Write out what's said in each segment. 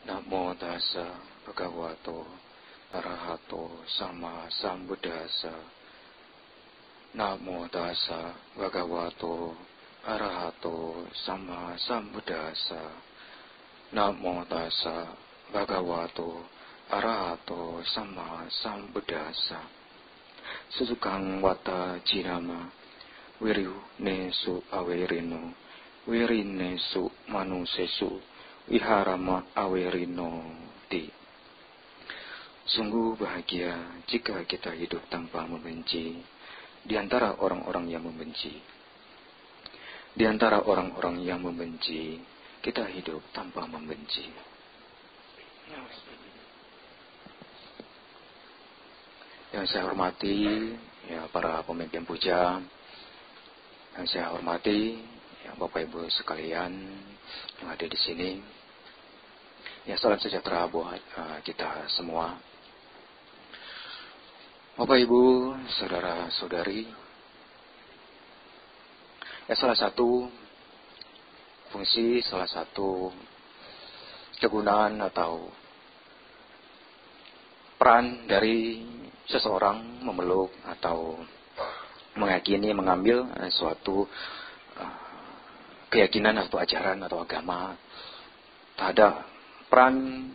Namo tassa bhagavato arahato sama sambuddhassa. Namo tassa bhagavato arahato sama sambuddhassa. Namo tassa bhagavato arahato sama sambuddhassa. Susukang wata jinama wiriu nesu awerino wirinesu manusesu wiharama awerino di. Sungguh bahagia jika kita hidup tanpa membenci di antara orang-orang yang membenci. Di antara orang-orang yang membenci, kita hidup tanpa membenci. Yang saya hormati, ya para pemimpin puja, yang saya hormati, ya Bapak Ibu sekalian yang ada di sini. Ya, salam sejahtera buat kita semua. Bapak Ibu, saudara-saudari, ya salah satu fungsi, salah satu kegunaan atau peran dari seseorang memeluk atau meyakini, mengambil suatu keyakinan atau ajaran atau agama, ada peran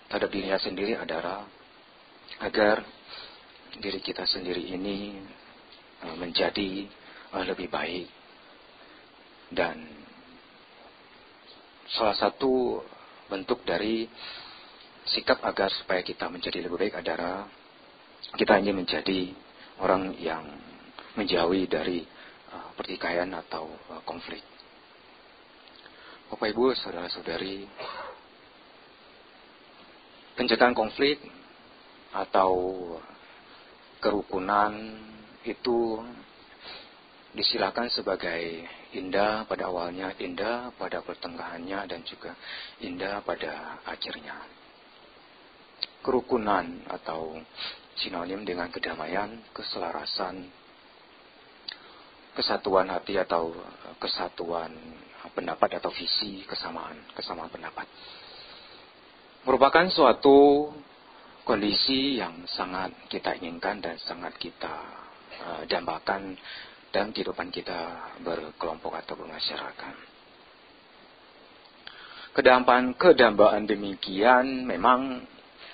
terhadap dirinya sendiri adalah agar diri kita sendiri ini menjadi lebih baik. Dan salah satu bentuk dari sikap agar supaya kita menjadi lebih baik adalah kita ingin menjadi orang yang menjauhi dari pertikaian atau konflik. Bapak Ibu, saudara-saudari, pencegahan konflik atau kerukunan itu disilakan sebagai indah pada awalnya, indah pada pertengahannya, dan juga indah pada akhirnya. Kerukunan atau sinonim dengan kedamaian, keselarasan, kesatuan hati atau kesatuan pendapat atau visi, kesamaan pendapat. Merupakan suatu kondisi yang sangat kita inginkan dan sangat kita dambakan dalam kehidupan kita berkelompok atau bermasyarakat. Kedambaan demikian memang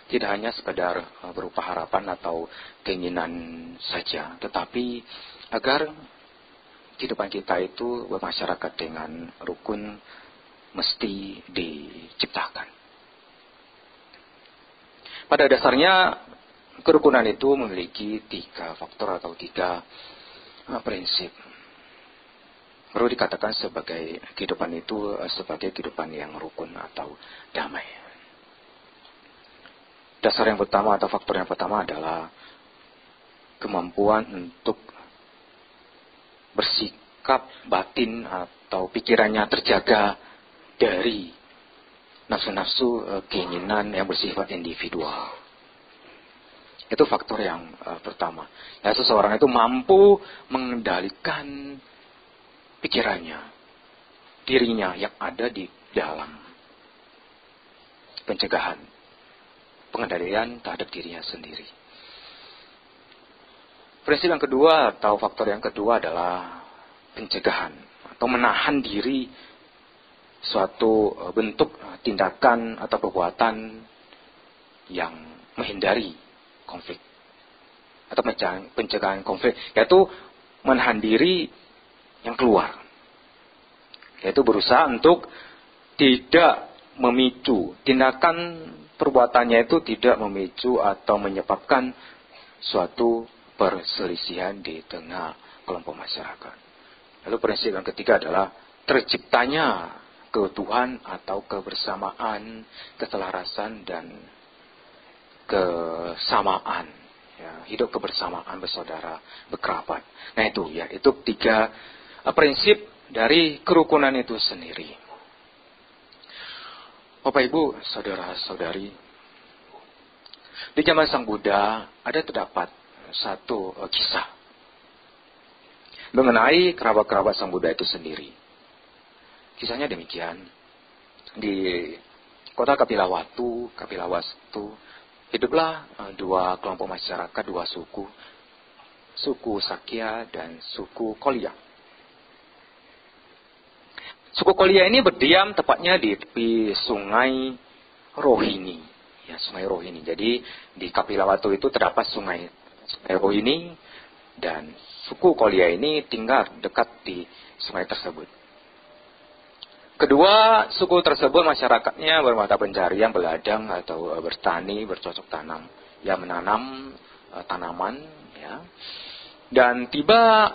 tidak hanya sekedar berupa harapan atau keinginan saja, tetapi agar kehidupan kita itu bermasyarakat dengan rukun mesti diciptakan. Pada dasarnya kerukunan itu memiliki 3 faktor atau 3 prinsip. Perlu dikatakan sebagai kehidupan itu sebagai kehidupan yang rukun atau damai. Dasar yang pertama atau faktor yang pertama adalah kemampuan untuk bersikap batin atau pikirannya terjaga dari nafsu-nafsu keinginan yang bersifat individual. Itu faktor yang pertama. Ya, seseorang itu mampu mengendalikan pikirannya, dirinya yang ada di dalam pencegahan, pengendalian terhadap dirinya sendiri. Prinsip yang kedua atau faktor yang kedua adalah pencegahan atau menahan diri suatu bentuk tindakan atau perbuatan yang menghindari konflik atau pencegahan konflik, yaitu menahan diri yang keluar, yaitu berusaha untuk tidak memicu tindakan perbuatannya itu tidak memicu atau menyebabkan suatu perselisihan di tengah kelompok masyarakat. Lalu prinsip yang ketiga adalah terciptanya keutuhan atau kebersamaan, keselarasan dan kesamaan. Ya, hidup kebersamaan, bersaudara, berkerabat. Nah itu 3 prinsip dari kerukunan itu sendiri. Bapak Ibu, saudara-saudari, di zaman Sang Buddha terdapat satu kisah mengenai kerabat-kerabat Sang Buddha itu sendiri. Kisahnya demikian. Di kota Kapilawatu, Kapilawastu, hiduplah dua kelompok masyarakat, dua suku, suku Sakya dan suku Kolya. Suku Kolya ini berdiam tepatnya di tepi sungai Rohini. Ya, sungai Rohini. Jadi di Kapilawatu itu terdapat sungai Rohini dan suku Kolya ini tinggal dekat di sungai tersebut. Kedua suku tersebut masyarakatnya bermata pencarian berladang atau bertani, bercocok tanam, ya menanam tanaman, ya. Dan tiba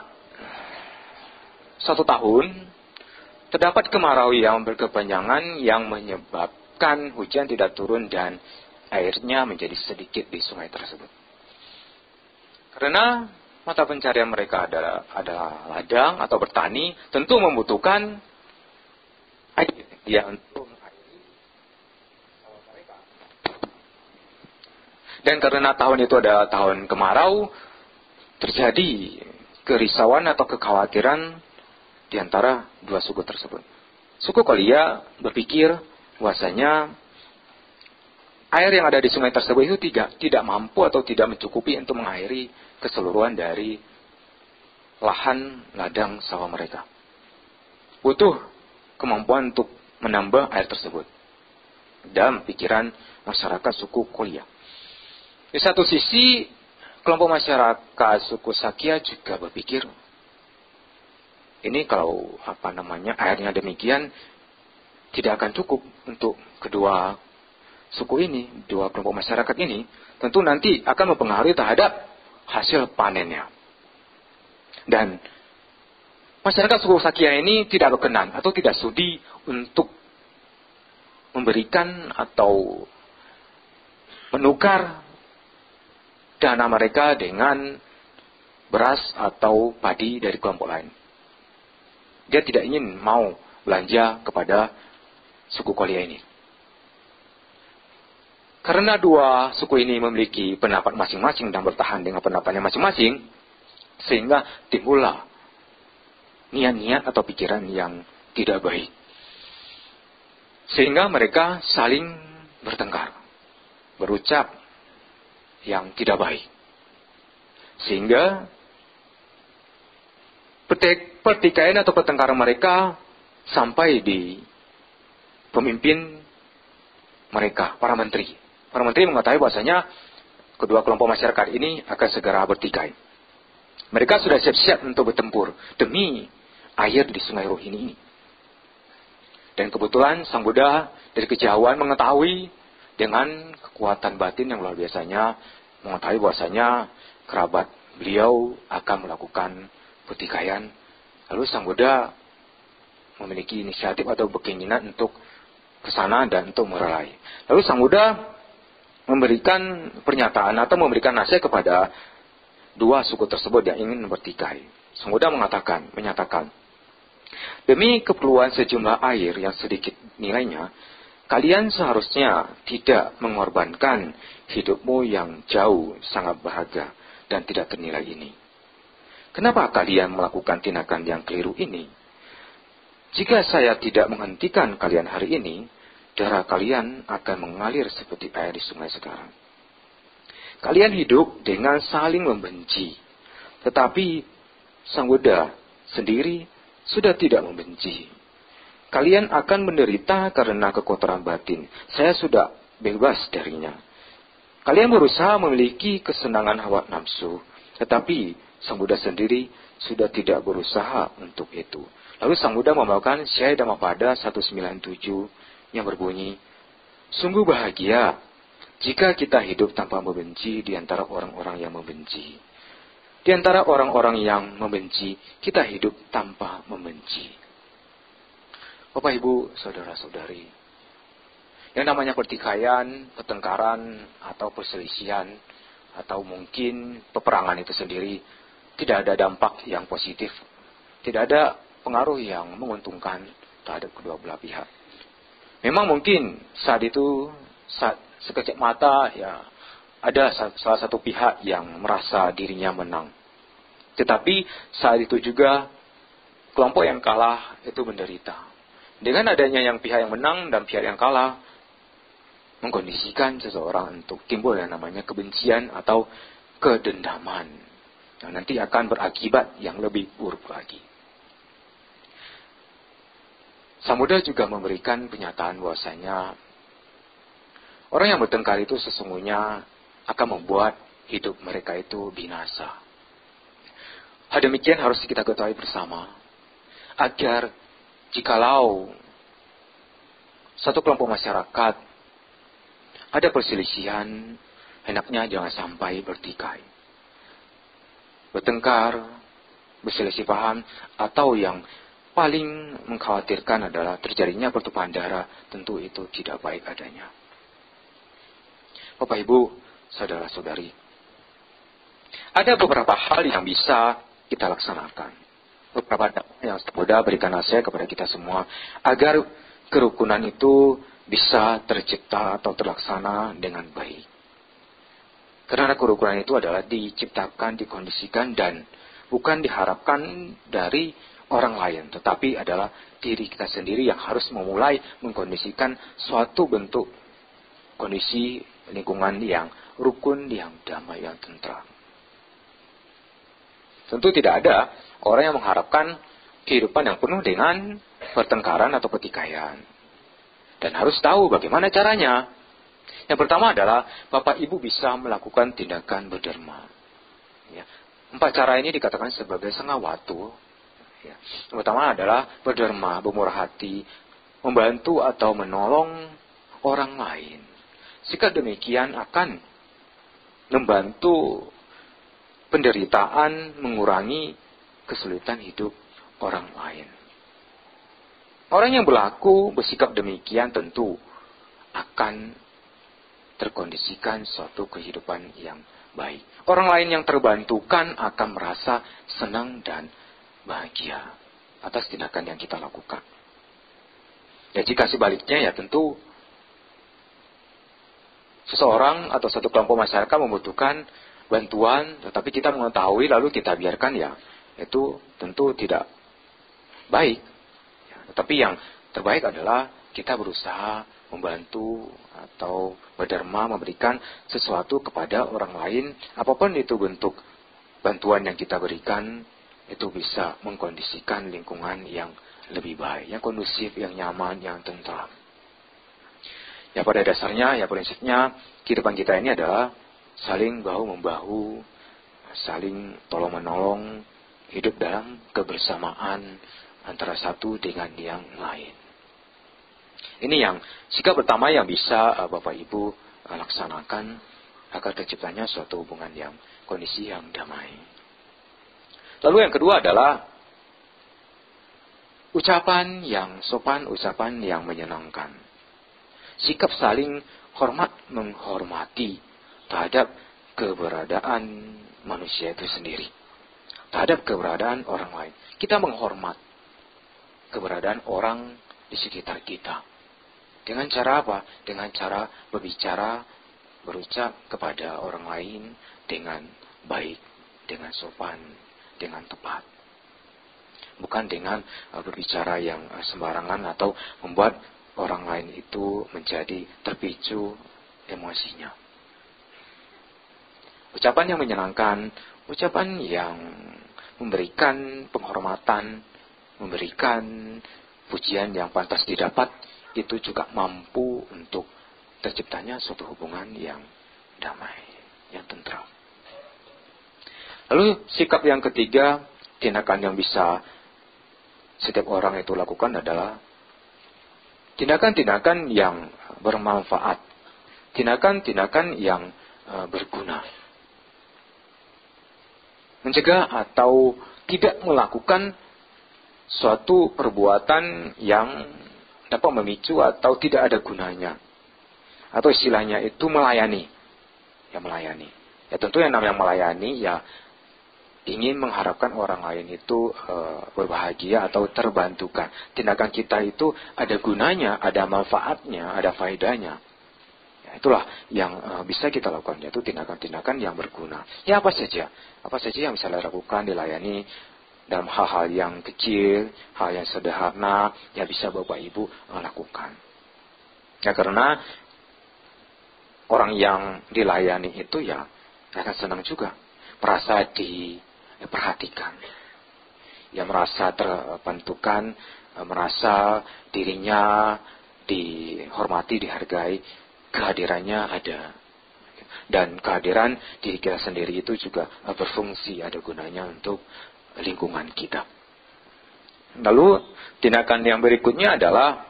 satu tahun terdapat kemarau yang berkepanjangan yang menyebabkan hujan tidak turun dan airnya menjadi sedikit di sungai tersebut. Karena mata pencarian mereka adalah ladang atau bertani, tentu membutuhkan air yang untuk mengairi sawah mereka. Dan karena tahun itu adalah tahun kemarau, terjadi kerisauan atau kekhawatiran di antara dua suku tersebut. Suku Kolya berpikir bahwasanya air yang ada di sungai tersebut itu tidak mampu atau tidak mencukupi untuk mengairi keseluruhan dari lahan ladang sawah mereka. Butuh kemampuan untuk menambah air tersebut. Dalam pikiran masyarakat suku Kolya. Di satu sisi, kelompok masyarakat suku Sakya juga berpikir, ini kalau airnya demikian tidak akan cukup untuk kedua suku ini, dua kelompok masyarakat ini, tentu nanti akan mempengaruhi terhadap hasil panennya. Dan masyarakat suku Sakya ini tidak berkenan atau tidak sudi untuk memberikan atau menukar dana mereka dengan beras atau padi dari kelompok lain. Dia tidak ingin mau belanja kepada suku Kolya ini. Karena dua suku ini memiliki pendapat masing-masing dan bertahan dengan pendapatnya masing-masing, sehingga timbullah niat-niat atau pikiran yang tidak baik. Sehingga mereka saling bertengkar, berucap yang tidak baik. Sehingga pertikaian atau pertengkaran mereka sampai di pemimpin mereka, para menteri. Para menteri mengetahui bahwasanya kedua kelompok masyarakat ini akan segera bertikai. Mereka sudah siap-siap untuk bertempur demi air di sungai Rohini ini. Dan kebetulan Sang Buddha dari kejauhan mengetahui dengan kekuatan batin yang luar biasanya, mengetahui bahwasanya kerabat beliau akan melakukan pertikaian. Lalu Sang Buddha memiliki inisiatif atau keinginan untuk ke sana dan untuk merelai. Lalu Sang Buddha memberikan pernyataan atau memberikan nasihat kepada dua suku tersebut yang ingin bertikai. Sang Buddha menyatakan, demi keperluan sejumlah air yang sedikit nilainya, kalian seharusnya tidak mengorbankan hidupmu yang jauh sangat berharga dan tidak ternilai ini. Kenapa kalian melakukan tindakan yang keliru ini? Jika saya tidak menghentikan kalian hari ini, darah kalian akan mengalir seperti air di sungai sekarang. Kalian hidup dengan saling membenci. Tetapi Sang Buddha sendiri sudah tidak membenci. Kalian akan menderita karena kekotoran batin. Saya sudah bebas darinya. Kalian berusaha memiliki kesenangan hawa nafsu. Tetapi Sang Buddha sendiri sudah tidak berusaha untuk itu. Lalu Sang Buddha membawakan Syai Dhammapada 197 yang berbunyi, sungguh bahagia jika kita hidup tanpa membenci di antara orang-orang yang membenci. Di antara orang-orang yang membenci, kita hidup tanpa membenci. Bapak, Ibu, Saudara-saudari, yang namanya pertikaian, pertengkaran, atau perselisihan, atau mungkin peperangan itu sendiri, tidak ada dampak yang positif. Tidak ada pengaruh yang menguntungkan terhadap kedua belah pihak. Memang mungkin saat itu, saat sekejap mata, ya ada salah satu pihak yang merasa dirinya menang. Tetapi saat itu juga kelompok yang kalah itu menderita. Dengan adanya yang pihak yang menang dan pihak yang kalah, mengkondisikan seseorang untuk timbul yang namanya kebencian atau kedendaman, yang nanti akan berakibat yang lebih buruk lagi. Sang Buddha juga memberikan pernyataan bahwasanya orang yang bertengkar itu sesungguhnya akan membuat hidup mereka itu binasa. Hal demikian harus kita ketahui bersama, agar jikalau satu kelompok masyarakat ada perselisihan, hendaknya jangan sampai bertikai, bertengkar, berselisih paham, atau yang paling mengkhawatirkan adalah terjadinya pertumpahan darah. Tentu itu tidak baik adanya. Bapak Ibu, saudara-saudari, ada beberapa hal yang bisa kita laksanakan. Beberapa yang Buddha berikan nasihat kepada kita semua agar kerukunan itu bisa tercipta atau terlaksana dengan baik. Karena kerukunan itu adalah diciptakan, dikondisikan, dan bukan diharapkan dari orang lain, tetapi adalah diri kita sendiri yang harus memulai mengkondisikan suatu bentuk kondisi lingkungan yang rukun, yang damai, yang tentram. Tentu tidak ada orang yang mengharapkan kehidupan yang penuh dengan pertengkaran atau pertikaian. Dan harus tahu bagaimana caranya. Yang pertama adalah Bapak Ibu bisa melakukan tindakan berderma. Ya. 4 cara ini dikatakan sebagai sengawatu. Ya. Yang pertama adalah berderma, bermurah hati, membantu atau menolong orang lain. Sikap demikian akan membantu penderitaan, mengurangi kesulitan hidup orang lain. Orang yang bersikap demikian tentu akan terkondisikan suatu kehidupan yang baik. Orang lain yang terbantukan akan merasa senang dan bahagia atas tindakan yang kita lakukan. Ya, jika sebaliknya ya tentu seseorang atau satu kelompok masyarakat membutuhkan bantuan, tetapi kita mengetahui lalu kita biarkan, ya itu tentu tidak baik. Ya, tetapi yang terbaik adalah kita berusaha membantu atau berderma, memberikan sesuatu kepada orang lain, apapun itu bentuk bantuan yang kita berikan, itu bisa mengkondisikan lingkungan yang lebih baik, yang kondusif, yang nyaman, yang tentram. Ya pada dasarnya, ya prinsipnya kehidupan kita ini adalah saling bahu-membahu, saling tolong-menolong, hidup dalam kebersamaan antara satu dengan yang lain. Ini yang sikap pertama yang bisa Bapak Ibu laksanakan agar terciptanya suatu hubungan yang kondisi yang damai. Lalu yang kedua adalah ucapan yang sopan, ucapan yang menyenangkan. Sikap saling hormat menghormati terhadap keberadaan manusia itu sendiri, terhadap keberadaan orang lain. Kita menghormat keberadaan orang di sekitar kita. Dengan cara apa? Dengan cara berbicara, berucap kepada orang lain dengan baik, dengan sopan, dengan tepat. Bukan dengan berbicara yang sembarangan atau membuat orang lain itu menjadi terpicu emosinya. Ucapan yang menyenangkan, ucapan yang memberikan penghormatan, memberikan pujian yang pantas didapat, itu juga mampu untuk terciptanya suatu hubungan yang damai, yang tentram. Lalu sikap yang ketiga, tindakan yang bisa setiap orang itu lakukan adalah tindakan-tindakan yang bermanfaat, tindakan-tindakan yang berguna. Mencegah atau tidak melakukan suatu perbuatan yang dapat memicu atau tidak ada gunanya. Atau istilahnya itu melayani. Ya melayani. Ya tentu yang namanya melayani ya ingin mengharapkan orang lain itu berbahagia atau terbantukan. Tindakan kita itu ada gunanya, ada manfaatnya, ada faedahnya. Ya, itulah yang bisa kita lakukan, yaitu tindakan-tindakan yang berguna. Ya apa saja yang bisa dilakukan, dilayani dalam hal-hal yang kecil, hal yang sederhana, ya bisa Bapak Ibu lakukan. Ya karena orang yang dilayani itu ya akan senang juga, merasa diperhatikan, ya merasa terbantukan, merasa dirinya dihormati, dihargai, kehadirannya ada. Dan kehadiran diri kita sendiri itu juga berfungsi, ada gunanya untuk lingkungan kita. Lalu tindakan yang berikutnya adalah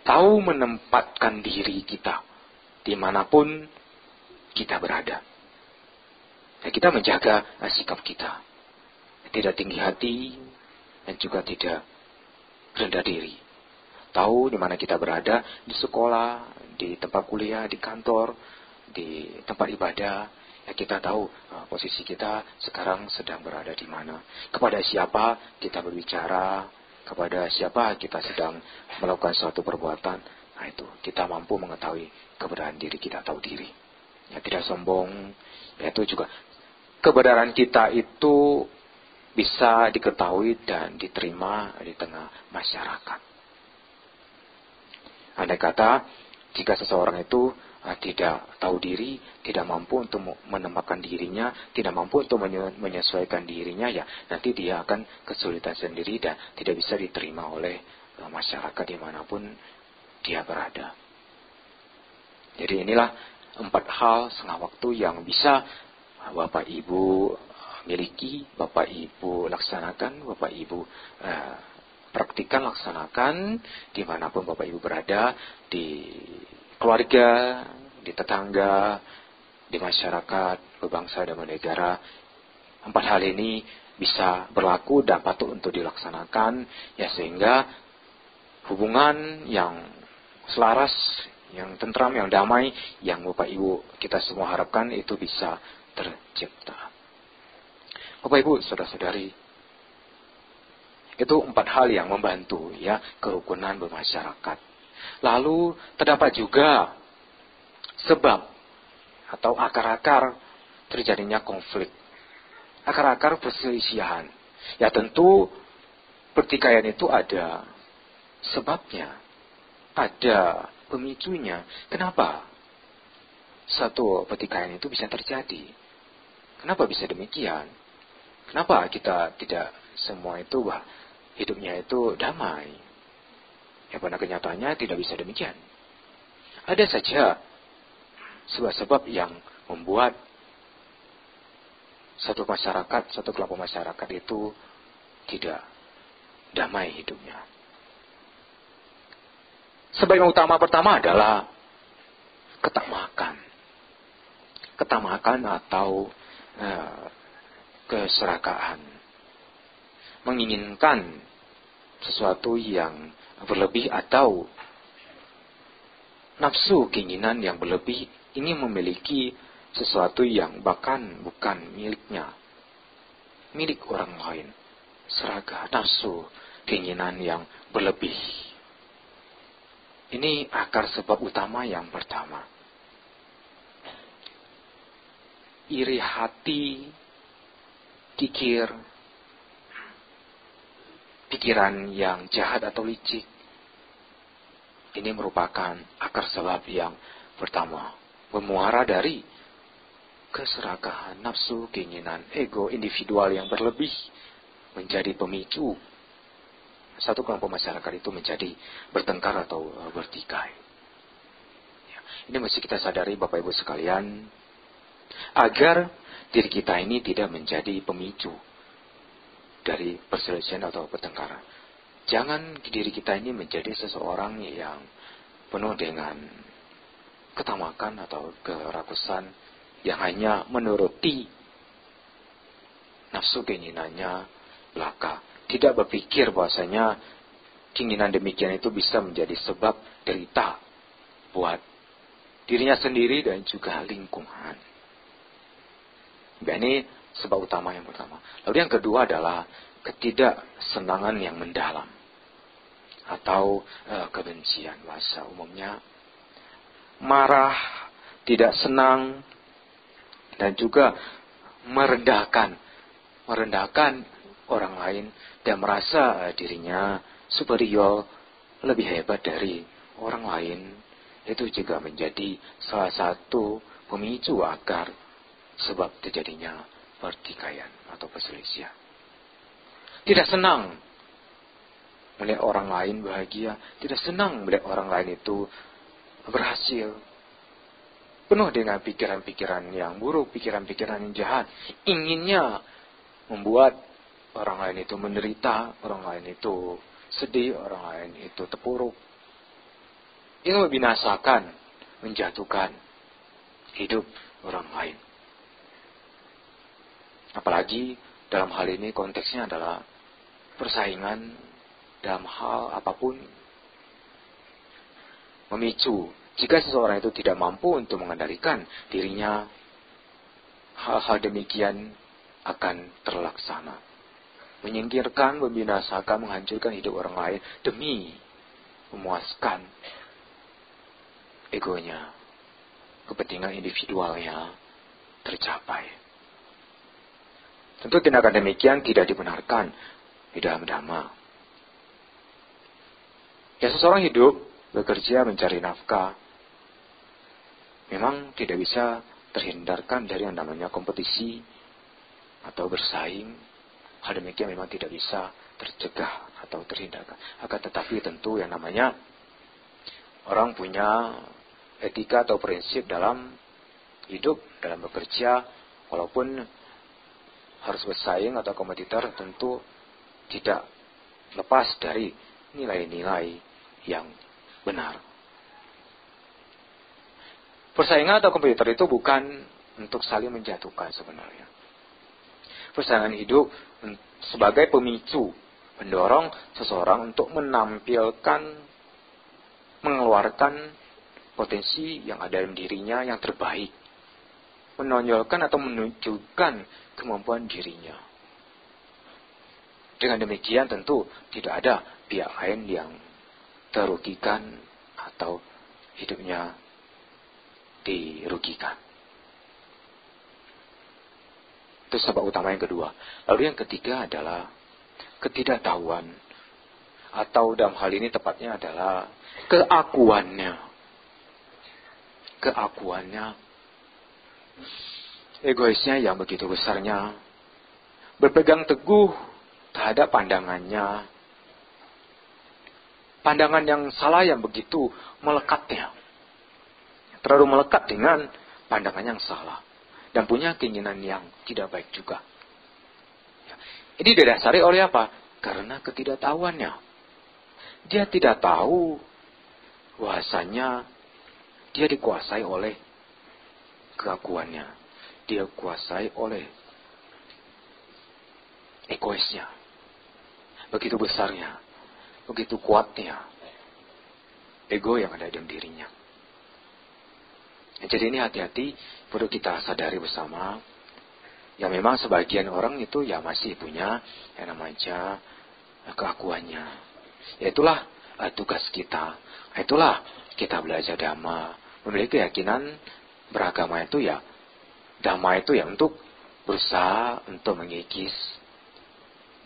tahu menempatkan diri kita dimanapun kita berada. Dan kita menjaga sikap kita, tidak tinggi hati dan juga tidak rendah diri. Tahu di mana kita berada, di sekolah, di tempat kuliah, di kantor, di tempat ibadah, ya kita tahu posisi kita sekarang sedang berada di mana. Kepada siapa kita berbicara, kepada siapa kita sedang melakukan suatu perbuatan. Nah itu, kita mampu mengetahui keberadaan diri kita, tahu diri. Ya tidak sombong, ya itu juga kebenaran kita itu bisa diketahui dan diterima di tengah masyarakat. Andai kata, jika seseorang itu tidak tahu diri, tidak mampu untuk menempatkan dirinya, tidak mampu untuk menyesuaikan dirinya, ya nanti dia akan kesulitan sendiri dan tidak bisa diterima oleh masyarakat dimanapun dia berada. Jadi inilah 4 hal setengah waktu yang bisa Bapak Ibu miliki, Bapak Ibu laksanakan, Bapak Ibu praktikan, laksanakan dimanapun Bapak Ibu berada, di keluarga, di tetangga, di masyarakat, berbangsa dan bernegara. 4 hal ini bisa berlaku dan patut untuk dilaksanakan, ya sehingga hubungan yang selaras, yang tentram, yang damai, yang Bapak Ibu kita semua harapkan itu bisa tercipta. Bapak Ibu, saudara-saudari, itu 4 hal yang membantu ya kerukunan bermasyarakat. Lalu terdapat juga sebab atau akar-akar terjadinya konflik, akar-akar perselisihan. Ya tentu pertikaian itu ada sebabnya, ada pemicunya. Kenapa satu pertikaian itu bisa terjadi? Kenapa bisa demikian? Kenapa kita tidak semua itu hidupnya itu damai? Ya pada kenyataannya tidak bisa demikian. Ada saja sebab-sebab yang membuat satu masyarakat, satu kelompok masyarakat itu tidak damai hidupnya. Sebab yang utama pertama adalah ketamakan. Ketamakan atau keserakahan. Menginginkan sesuatu yang berlebih atau nafsu keinginan yang berlebih, ingin memiliki sesuatu yang bahkan bukan miliknya, milik orang lain. Serakah, nafsu keinginan yang berlebih. Ini akar sebab utama yang pertama. Iri hati, kikir, pikiran yang jahat atau licik. Ini merupakan akar sebab yang pertama. Bermuara dari keserakahan, nafsu, keinginan, ego, individual yang berlebih menjadi pemicu satu kelompok masyarakat itu menjadi bertengkar atau bertikai. Ya, ini mesti kita sadari Bapak Ibu sekalian, agar diri kita ini tidak menjadi pemicu dari perselisihan atau pertengkaran. Jangan diri kita ini menjadi seseorang yang penuh dengan ketamakan atau kerakusan yang hanya menuruti nafsu keinginannya belaka. Tidak berpikir bahwasanya keinginan demikian itu bisa menjadi sebab derita buat dirinya sendiri dan juga lingkungan. Ini sebab utama yang pertama. Lalu yang kedua adalah ketidaksenangan yang mendalam atau kebencian. Bahasa umumnya marah, tidak senang, dan juga merendahkan orang lain dan merasa dirinya superior, lebih hebat dari orang lain. itu juga menjadi salah satu pemicu agar sebab terjadinya pertikaian atau perselisihan. Tidak senang melihat orang lain bahagia, tidak senang melihat orang lain itu berhasil. Penuh dengan pikiran-pikiran yang buruk, pikiran-pikiran yang jahat. Inginnya membuat orang lain itu menderita, orang lain itu sedih, orang lain itu terpuruk. Itu membinasakan, menjatuhkan hidup orang lain. Apalagi dalam hal ini konteksnya adalah persaingan dalam hal apapun. Memicu, jika seseorang itu tidak mampu untuk mengendalikan dirinya, hal-hal demikian akan terlaksana. Menyingkirkan, membinasakan, menghancurkan hidup orang lain demi memuaskan egonya, kepentingan individualnya tercapai. Tentu tindakan demikian tidak dibenarkan di dalam Dhamma. Ya, seseorang hidup, bekerja, mencari nafkah, memang tidak bisa terhindarkan dari yang namanya kompetisi atau bersaing. Hal demikian memang tidak bisa tercegah atau terhindarkan. Akan tetapi tentu yang namanya orang punya etika atau prinsip dalam hidup, dalam bekerja, walaupun harus bersaing atau kompetitor, tentu tidak lepas dari nilai-nilai yang benar. Persaingan atau kompetitor itu bukan untuk saling menjatuhkan sebenarnya. Persaingan hidup sebagai pemicu, mendorong seseorang untuk menampilkan, mengeluarkan potensi yang ada dalam dirinya yang terbaik. Menonjolkan atau menunjukkan kemampuan dirinya. Dengan demikian tentu tidak ada pihak lain yang terugikan atau hidupnya dirugikan. Itu sebab utama yang kedua. Lalu yang ketiga adalah ketidaktahuan. Atau dalam hal ini tepatnya adalah keakuannya. Keakuannya. Egoisnya yang begitu besarnya. Berpegang teguh terhadap pandangannya. Pandangan yang salah yang begitu melekatnya. Terlalu melekat dengan pandangan yang salah. Dan punya keinginan yang tidak baik juga. Ini didasari oleh apa? Karena ketidaktahuannya. Dia tidak tahu bahwasanya dia dikuasai oleh keakuannya. Dia kuasai oleh egoisnya. Begitu besarnya. Begitu kuatnya ego yang ada dalam dirinya. Jadi ini hati-hati perlu kita sadari bersama. Ya memang sebagian orang itu ya masih punya yang namanya keakuannya. Ya itulah tugas kita. Itulah kita belajar Dhamma. Memiliki keyakinan beragama itu ya. Dhamma itu ya untuk berusaha untuk mengikis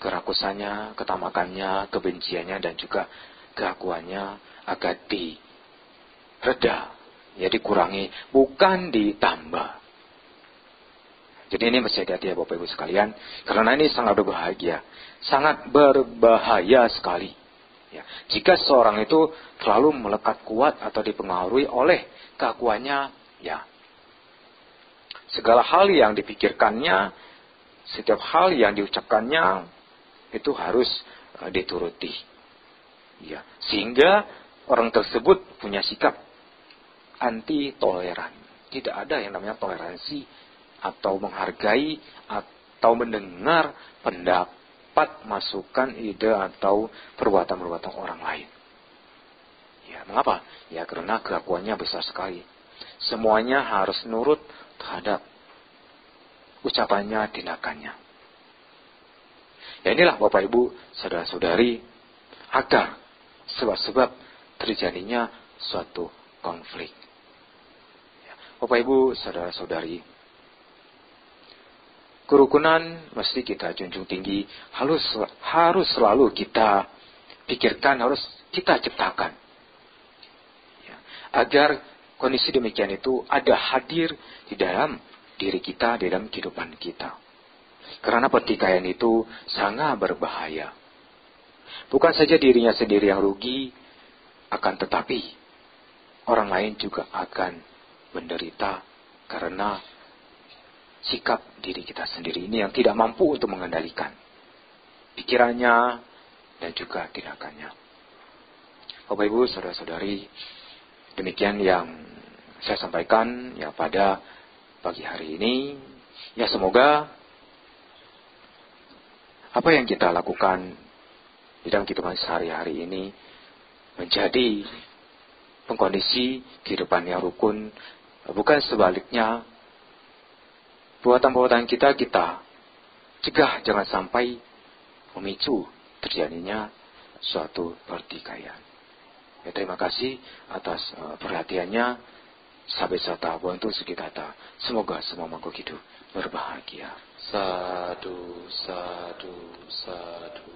kerakusannya, ketamakannya, kebenciannya dan juga keakuannya agar direda, ya dikurangi, bukan ditambah. Jadi ini mesti hati-hati ya Bapak Ibu sekalian, karena ini sangat berbahaya sekali. Ya, jika seorang itu terlalu melekat kuat atau dipengaruhi oleh keakuannya, ya segala hal yang dipikirkannya, setiap hal yang diucapkannya itu harus dituruti. Ya, sehingga orang tersebut punya sikap anti toleran. Tidak ada yang namanya toleransi atau menghargai atau mendengar pendapat, masukan, ide atau perbuatan-perbuatan orang lain. Ya, mengapa? Ya karena keakuannya besar sekali. Semuanya harus nurut terhadap ucapannya, tindakannya. Ya inilah Bapak Ibu, saudara-saudari, agar sebab-sebab terjadinya suatu konflik. Ya, Bapak Ibu, saudara-saudari, kerukunan mesti kita junjung tinggi, harus selalu kita pikirkan, harus kita ciptakan. Ya, agar kondisi demikian itu ada hadir di dalam diri kita, di dalam kehidupan kita. Karena pertikaian itu sangat berbahaya. Bukan saja dirinya sendiri yang rugi, akan tetapi orang lain juga akan menderita karena sikap diri kita sendiri ini yang tidak mampu untuk mengendalikan pikirannya dan juga tindakannya. Bapak Ibu, saudara-saudari, demikian yang saya sampaikan ya pada pagi hari ini. Ya semoga apa yang kita lakukan di dalam kehidupan sehari-hari ini menjadi pengkondisi kehidupan yang rukun, bukan sebaliknya perbuatan-perbuatan kita cegah jangan sampai memicu terjadinya suatu pertikaian. Ya, terima kasih atas perhatiannya. Sahabat serta bantu sekitata. Semoga semua makhluk hidup berbahagia. Sadu, sadu, sadu.